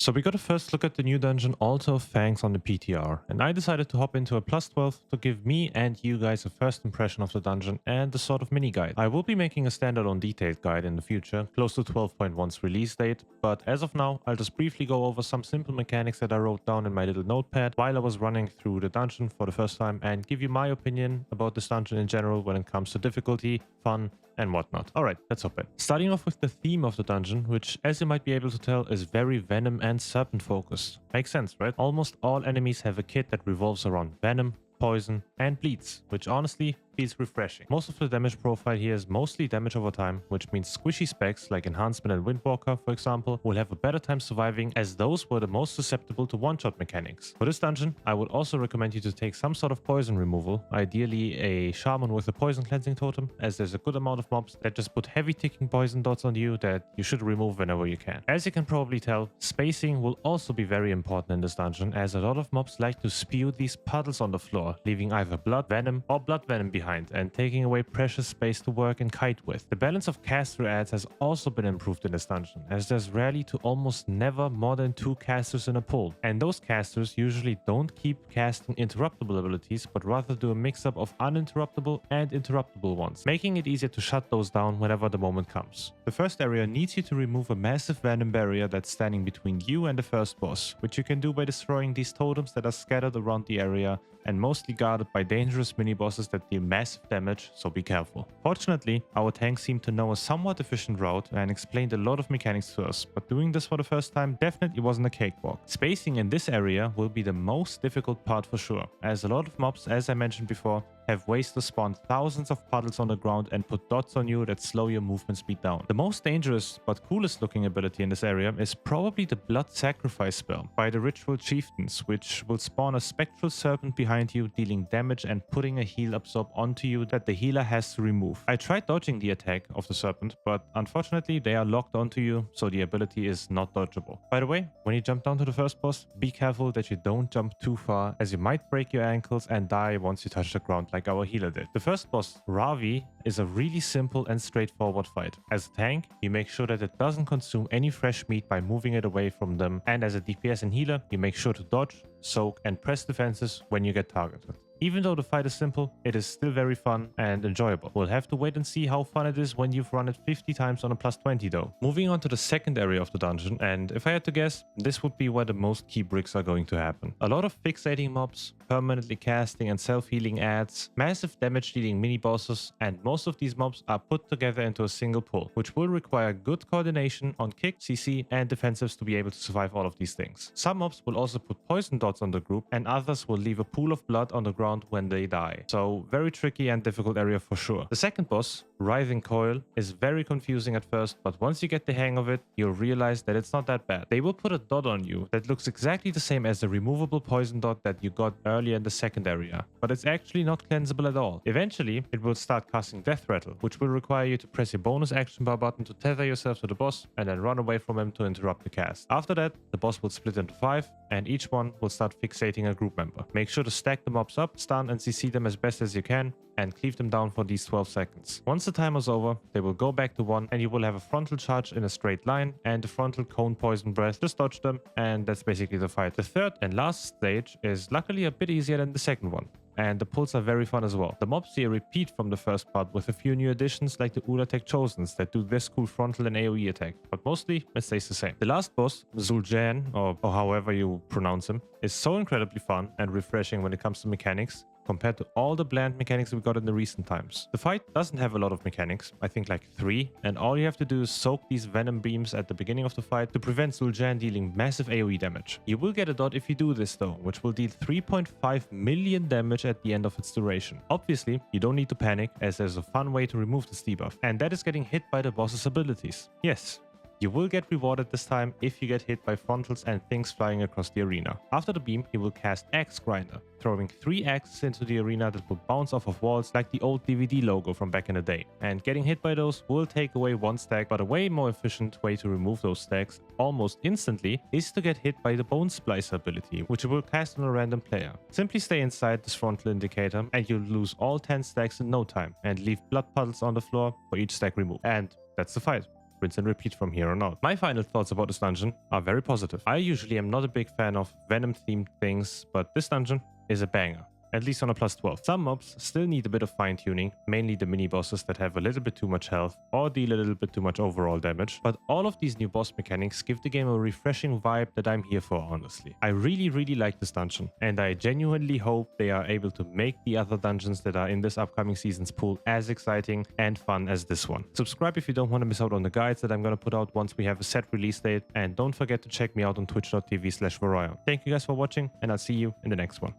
So we got a first look at the new dungeon Altar of Fangs on the PTR, and I decided to hop into a plus 12 to give me and you guys a first impression of the dungeon and the sort of mini guide. I will be making a standalone detailed guide in the future, close to 12.1's release date, but as of now I'll just briefly go over some simple mechanics that I wrote down in my little notepad while I was running through the dungeon for the first time and give you my opinion about this dungeon in general when it comes to difficulty, fun, and whatnot. Alright, let's hop in. Starting off with the theme of the dungeon, which as you might be able to tell is very venom and serpent focused. Makes sense, right? Almost all enemies have a kit that revolves around venom, poison, and bleeds, which honestly feels refreshing. Most of the damage profile here is mostly damage over time, which means squishy specs like Enhancement and Windwalker, for example, will have a better time surviving as those were the most susceptible to one-shot mechanics. For this dungeon, I would also recommend you to take some sort of poison removal, ideally a shaman with a poison cleansing totem, as there's a good amount of mobs that just put heavy ticking poison dots on you that you should remove whenever you can. As you can probably tell, spacing will also be very important in this dungeon, as a lot of mobs like to spew these puddles on the floor, leaving either blood venom or blood venom behind and taking away precious space to work and kite with. The balance of caster adds has also been improved in this dungeon, as there's rarely to almost never more than 2 casters in a pool, and those casters usually don't keep casting interruptible abilities but rather do a mix-up of uninterruptible and interruptible ones, making it easier to shut those down whenever the moment comes. The first area needs you to remove a massive venom barrier that's standing between you and the first boss, which you can do by destroying these totems that are scattered around the area and mostly guarded by dangerous mini-bosses that deal massive damage, so be careful. Fortunately, our tank seemed to know a somewhat efficient route and explained a lot of mechanics to us, but doing this for the first time definitely wasn't a cakewalk. Spacing in this area will be the most difficult part for sure, as a lot of mobs, as I mentioned before, have ways to spawn thousands of puddles on the ground and put dots on you that slow your movement speed down. The most dangerous but coolest looking ability in this area is probably the Blood Sacrifice spell by the Ritual Chieftains, which will spawn a spectral serpent behind you, dealing damage and putting a heal absorb onto you that the healer has to remove. I tried dodging the attack of the serpent, but unfortunately they are locked onto you, so the ability is not dodgeable. By the way, when you jump down to the first boss, be careful that you don't jump too far, as you might break your ankles and die once you touch the ground like our healer did. The first boss, Ravi, is a really simple and straightforward fight. As a tank, you make sure that it doesn't consume any fresh meat by moving it away from them, and as a DPS and healer, you make sure to dodge, soak, and press defenses when you get targeted. Even though the fight is simple, it is still very fun and enjoyable. We'll have to wait and see how fun it is when you've run it 50 times on a plus 20 though. Moving on to the second area of the dungeon, and if I had to guess, this would be where the most key bricks are going to happen. A lot of fixating mobs, permanently casting and self-healing adds, massive damage dealing mini-bosses, and most of these mobs are put together into a single pull, which will require good coordination on kick, CC, and defensives to be able to survive all of these things. Some mobs will also put poison dots on the group, and others will leave a pool of blood on the ground when they die. So very tricky and difficult area for sure. The second boss, Writhing Coil, is very confusing at first, but once you get the hang of it, you'll realize that it's not that bad. They will put a dot on you that looks exactly the same as the removable poison dot that you got earlier in the second area, but it's actually not cleansable at all. Eventually, it will start casting Death Rattle, which will require you to press your bonus action bar button to tether yourself to the boss and then run away from him to interrupt the cast. After that, the boss will split into 5, and each one will start fixating a group member. Make sure to stack the mobs up, stun and CC them as best as you can, and cleave them down for these 12 seconds. Once the timer's over, they will go back to 1 and you will have a frontal charge in a straight line and a frontal cone poison breath. Just dodge them and that's basically the fight. The third and last stage is luckily a bit easier than the second one, and the pulls are very fun as well. The mobs here repeat from the first part with a few new additions like the ula'tek Chosens that do this cool frontal and AoE attack, but mostly it stays the same. The last boss, Zul'Jan, or however you pronounce him, is so incredibly fun and refreshing when it comes to mechanics, compared to all the bland mechanics we got in the recent times. The fight doesn't have a lot of mechanics, I think like 3, and all you have to do is soak these venom beams at the beginning of the fight to prevent Zul'Jan dealing massive AoE damage. You will get a dot if you do this though, which will deal 3.5 million damage at the end of its duration. Obviously, you don't need to panic, as there's a fun way to remove this debuff, and that is getting hit by the boss's abilities. Yes, you will get rewarded this time if you get hit by frontals and things flying across the arena. After the beam, he will cast Axe Grinder, throwing 3 axes into the arena that will bounce off of walls like the old DVD logo from back in the day. And getting hit by those will take away 1 stack, but a way more efficient way to remove those stacks almost instantly is to get hit by the Bone Splicer ability, which you will cast on a random player. Simply stay inside this frontal indicator and you'll lose all 10 stacks in no time and leave blood puddles on the floor for each stack removed. And that's the fight. rinse and repeat from here on out. My final thoughts about this dungeon are very positive. I usually am not a big fan of Venom themed things, but this dungeon is a banger. At least on a plus 12. Some mobs still need a bit of fine tuning, mainly the mini bosses that have a little bit too much health or deal a little bit too much overall damage, but all of these new boss mechanics give the game a refreshing vibe that I'm here for, honestly. I really like this dungeon, and I genuinely hope they are able to make the other dungeons that are in this upcoming season's pool as exciting and fun as this one. Subscribe if you don't want to miss out on the guides that I'm gonna put out once we have a set release date, and don't forget to check me out on twitch.tv/Varion. Thank you guys for watching, and I'll see you in the next one.